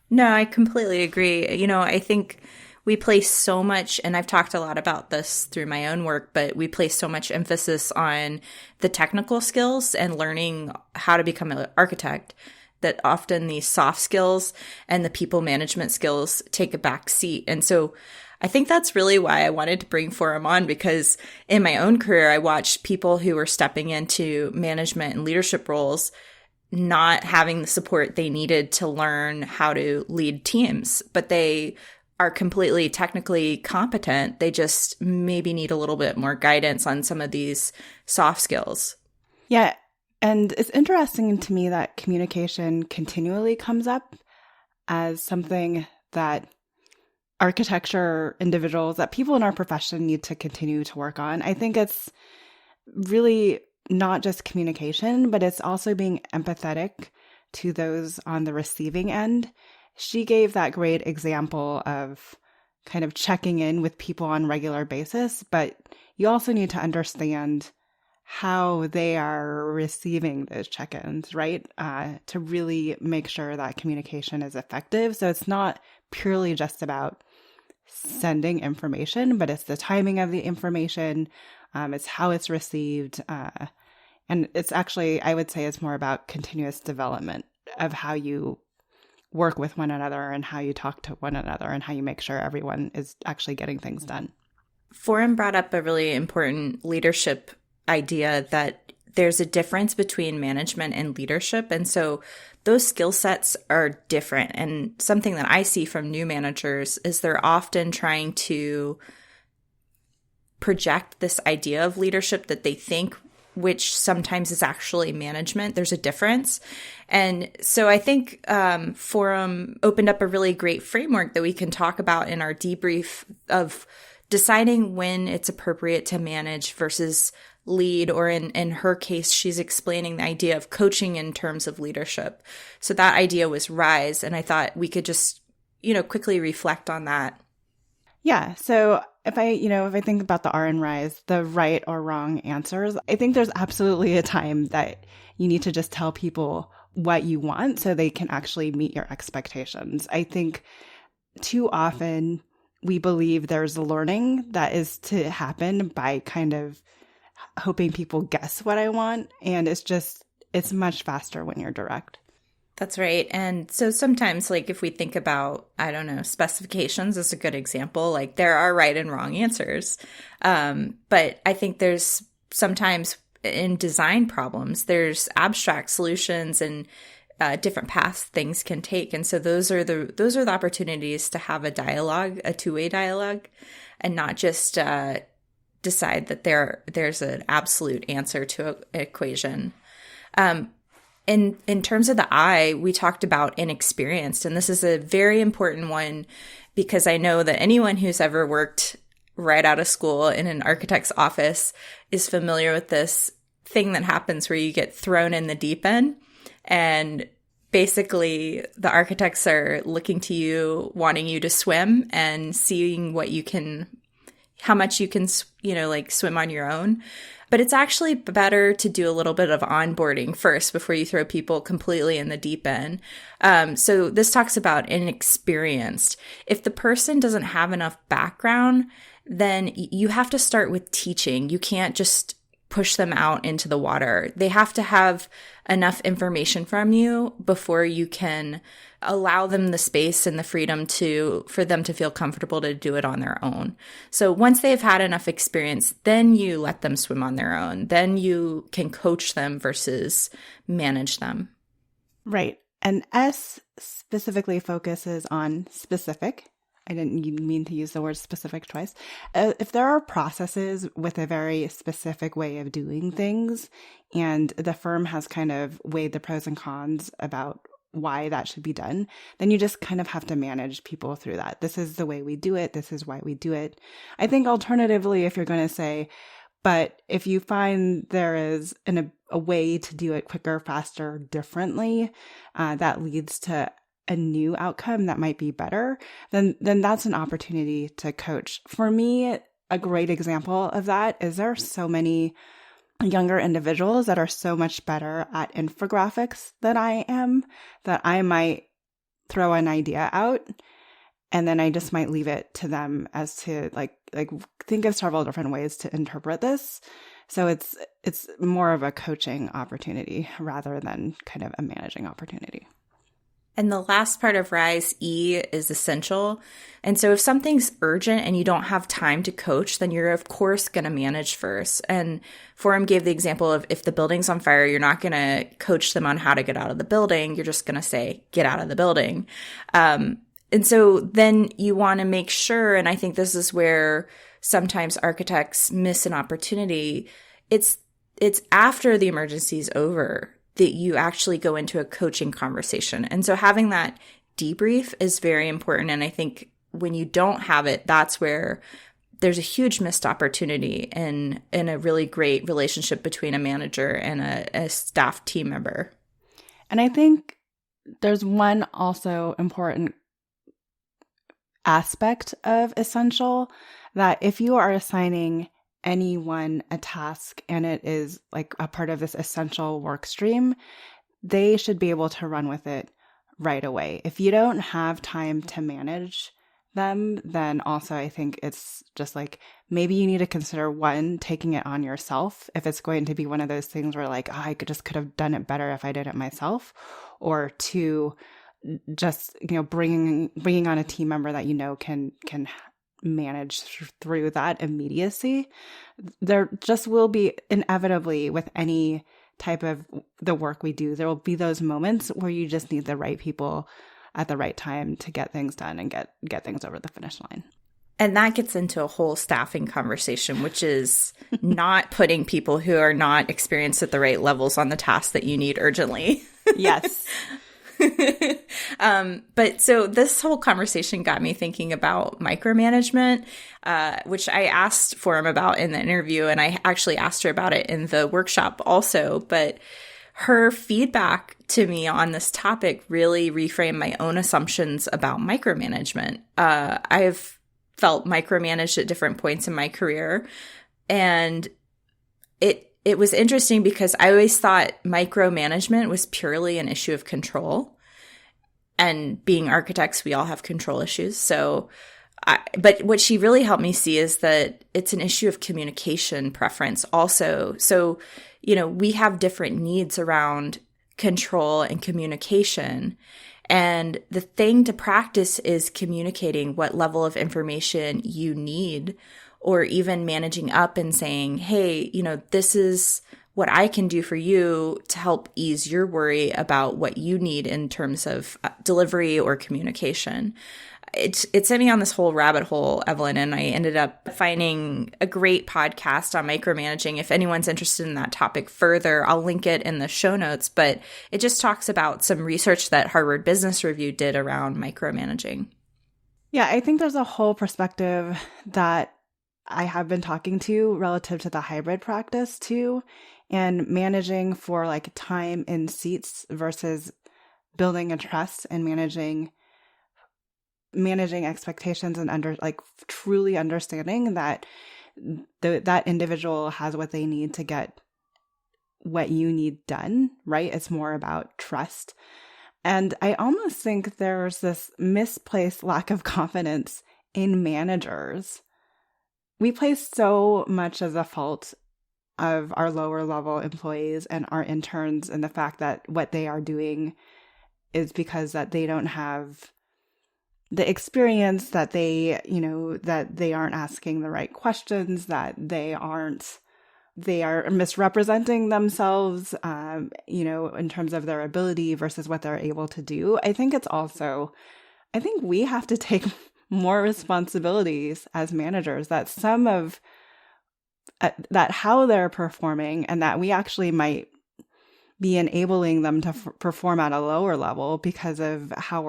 No, I completely agree. I think we place so much, and I've talked a lot about this through my own work, but we place so much emphasis on the technical skills and learning how to become an architect, that often these soft skills and the people management skills take a back seat. And so I think that's really why I wanted to bring Foram on, because in my own career, I watched people who were stepping into management and leadership roles not having the support they needed to learn how to lead teams, but they are completely technically competent. They just maybe need a little bit more guidance on some of these soft skills. Yeah. And it's interesting to me that communication continually comes up as something that architecture individuals, that people in our profession need to continue to work on. I think it's really not just communication, but it's also being empathetic to those on the receiving end. She gave that great example of kind of checking in with people on a regular basis, but you also need to understand how they are receiving those check-ins, right? To really make sure that communication is effective. So it's not purely just about sending information, but it's the timing of the information, it's how it's received, and it's actually, I would say, it's more about continuous development of how you work with one another and how you talk to one another and how you make sure everyone is actually getting things done. Foram brought up a really important leadership idea, that there's a difference between management and leadership. And so those skill sets are different. And something that I see from new managers is they're often trying to project this idea of leadership that they think, which sometimes is actually management. There's a difference. And so I think Foram opened up a really great framework that we can talk about in our debrief of deciding when it's appropriate to manage versus lead, or in her case, she's explaining the idea of coaching in terms of leadership. So that idea was RISE. And I thought we could just, quickly reflect on that. Yeah. So if I think about the R in RISE, the right or wrong answers, I think there's absolutely a time that you need to just tell people what you want so they can actually meet your expectations. I think too often we believe there's learning that is to happen by kind of hoping people guess what I want. And it's much faster when you're direct. That's right. And so sometimes, like, if we think about, specifications is a good example. Like, there are right and wrong answers. But I think there's sometimes in design problems, there's abstract solutions and different paths things can take. And so those are the opportunities to have a dialogue, a two-way dialogue, and not just decide that there's an absolute answer to an equation. in terms of the I, we talked about inexperienced, and this is a very important one because I know that anyone who's ever worked right out of school in an architect's office is familiar with this thing that happens where you get thrown in the deep end, and basically the architects are looking to you, wanting you to swim and seeing how much you can, like swim on your own. But it's actually better to do a little bit of onboarding first before you throw people completely in the deep end. So this talks about inexperienced. If the person doesn't have enough background, then you have to start with teaching. You can't just push them out into the water. They have to have enough information from you before you can allow them the space and the freedom for them to feel comfortable to do it on their own. So once they've had enough experience, then you let them swim on their own. Then you can coach them versus manage them. Right. And S specifically focuses on specific. I didn't mean to use the word specific twice. If there are processes with a very specific way of doing things, and the firm has kind of weighed the pros and cons about why that should be done, then you just kind of have to manage people through that. This is the way we do it. This is why we do it. I think alternatively, if you're going to say, but if you find there is a way to do it quicker, faster, differently, that leads to a new outcome that might be better, then that's an opportunity to coach. For me, a great example of that is there are so many younger individuals that are so much better at infographics than I am, that I might throw an idea out and then I just might leave it to them as to like think of several different ways to interpret this. So it's more of a coaching opportunity rather than kind of a managing opportunity. And the last part of RISE, E, is essential. And so if something's urgent and you don't have time to coach, then you're, of course, going to manage first. And Foram gave the example of if the building's on fire, you're not going to coach them on how to get out of the building. You're just going to say, get out of the building. And so then you want to make sure, and I think this is where sometimes architects miss an opportunity, it's after the emergency is over that you actually go into a coaching conversation. And so having that debrief is very important. And I think when you don't have it, that's where there's a huge missed opportunity in a really great relationship between a manager and a staff team member. And I think there's one also important aspect of essential that if you are assigning anyone a task and it is like a part of this essential work stream, they should be able to run with it right away. If you don't have time to manage them, then also I think it's just like maybe you need to consider one, taking it on yourself if it's going to be one of those things where like, oh, I could have done it better if I did it myself, or two, just bringing on a team member that can manage through that immediacy. There just will be inevitably with any type of the work we do, there will be those moments where you just need the right people at the right time to get things done and get things over the finish line. And that gets into a whole staffing conversation, which is not putting people who are not experienced at the right levels on the tasks that you need urgently. Yes. But so this whole conversation got me thinking about micromanagement, which I asked Foram about in the interview, and I actually asked her about it in the workshop also. But her feedback to me on this topic really reframed my own assumptions about micromanagement. I've felt micromanaged at different points in my career, and it was interesting because I always thought micromanagement was purely an issue of control. And being architects, we all have control issues. But what she really helped me see is that it's an issue of communication preference also. So, we have different needs around control and communication. And the thing to practice is communicating what level of information you need, or even managing up and saying, hey, this is what I can do for you to help ease your worry about what you need in terms of delivery or communication. it sent me on this whole rabbit hole, Evelyn, and I ended up finding a great podcast on micromanaging. If anyone's interested in that topic further, I'll link it in the show notes, but it just talks about some research that Harvard Business Review did around micromanaging. Yeah, I think there's a whole perspective that I have been talking to relative to the hybrid practice too, and managing for like time in seats versus building a trust and managing expectations and truly understanding that that individual has what they need to get what you need done, right? It's more about trust. And I almost think there's this misplaced lack of confidence in managers. We place so much of the fault of our lower level employees and our interns and the fact that what they are doing is because that they don't have the experience, that they aren't asking the right questions, that they are misrepresenting themselves, in terms of their ability versus what they're able to do. I think we have to take more responsibilities as managers, that that how they're performing and that we actually might be enabling them to perform at a lower level because of how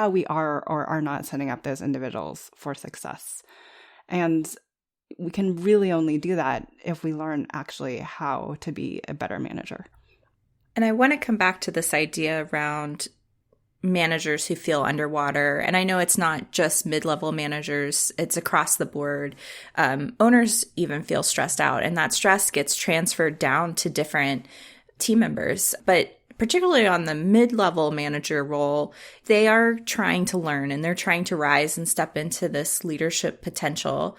we are or are not setting up those individuals for success. And we can really only do that if we learn actually how to be a better manager. And I want to come back to this idea around managers who feel underwater. And I know it's not just mid-level managers, it's across the board. Owners even feel stressed out, and that stress gets transferred down to different team members. But particularly on the mid-level manager role, they are trying to learn and they're trying to rise and step into this leadership potential.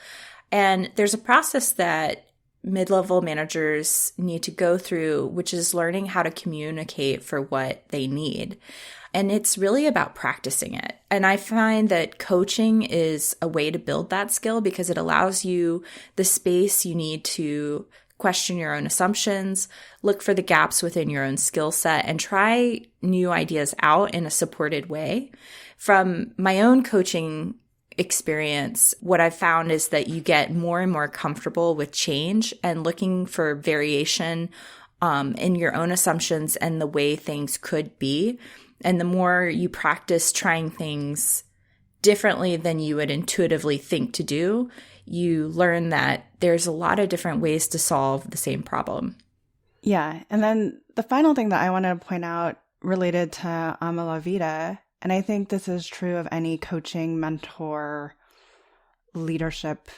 And there's a process that mid-level managers need to go through, which is learning how to communicate for what they need. And it's really about practicing it. And I find that coaching is a way to build that skill because it allows you the space you need to question your own assumptions, look for the gaps within your own skill set, and try new ideas out in a supported way. From my own coaching experience, what I've found is that you get more and more comfortable with change and looking for variation in your own assumptions and the way things could be. And the more you practice trying things differently than you would intuitively think to do, you learn that there's a lot of different ways to solve the same problem. Yeah. And then the final thing that I want to point out related to Ama La Vida, and I think this is true of any coaching, mentor, leadership,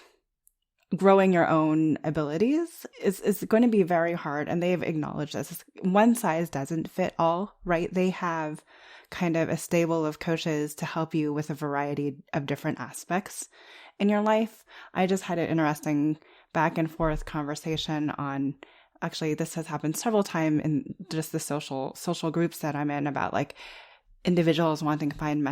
growing your own abilities is going to be very hard. And they've acknowledged this. One size doesn't fit all, right? They have kind of a stable of coaches to help you with a variety of different aspects in your life. I just had an interesting back and forth conversation on, actually, this has happened several times in just the social groups that I'm in, about like individuals wanting to find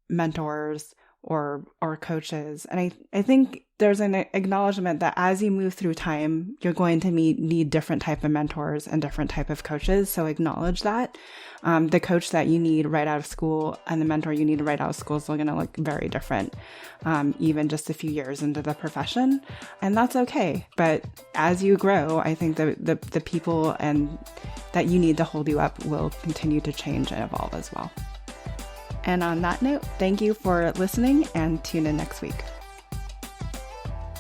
mentors or coaches. And I think there's an acknowledgement that as you move through time, you're going to need different type of mentors and different type of coaches. So acknowledge that. The coach that you need right out of school and the mentor you need right out of school is still going to look very different, even just a few years into the profession. And that's okay. But as you grow, I think the people and that you need to hold you up will continue to change and evolve as well. And on that note, thank you for listening and tune in next week.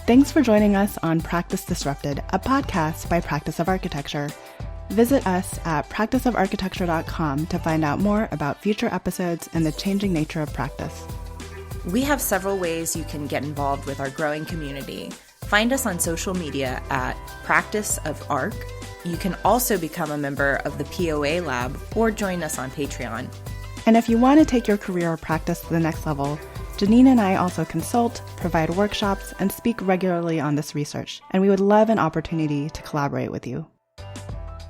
Thanks for joining us on Practice Disrupted, a podcast by Practice of Architecture. Visit us at practiceofarchitecture.com to find out more about future episodes and the changing nature of practice. We have several ways you can get involved with our growing community. Find us on social media at Practice of Arc. You can also become a member of the POA Lab or join us on Patreon. And if you want to take your career or practice to the next level, Janine and I also consult, provide workshops, and speak regularly on this research, and we would love an opportunity to collaborate with you.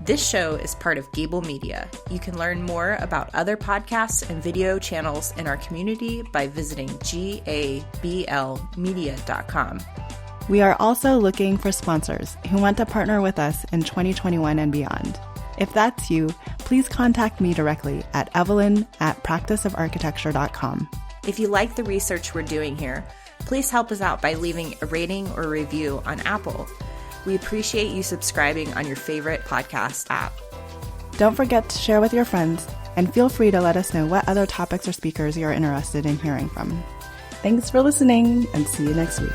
This show is part of Gable Media. You can learn more about other podcasts and video channels in our community by visiting gablmedia.com. We are also looking for sponsors who want to partner with us in 2021 and beyond. If that's you, please contact me directly at evelyn@practiceofarchitecture.com. If you like the research we're doing here, please help us out by leaving a rating or review on Apple. We appreciate you subscribing on your favorite podcast app. Don't forget to share with your friends, and feel free to let us know what other topics or speakers you're interested in hearing from. Thanks for listening, and see you next week.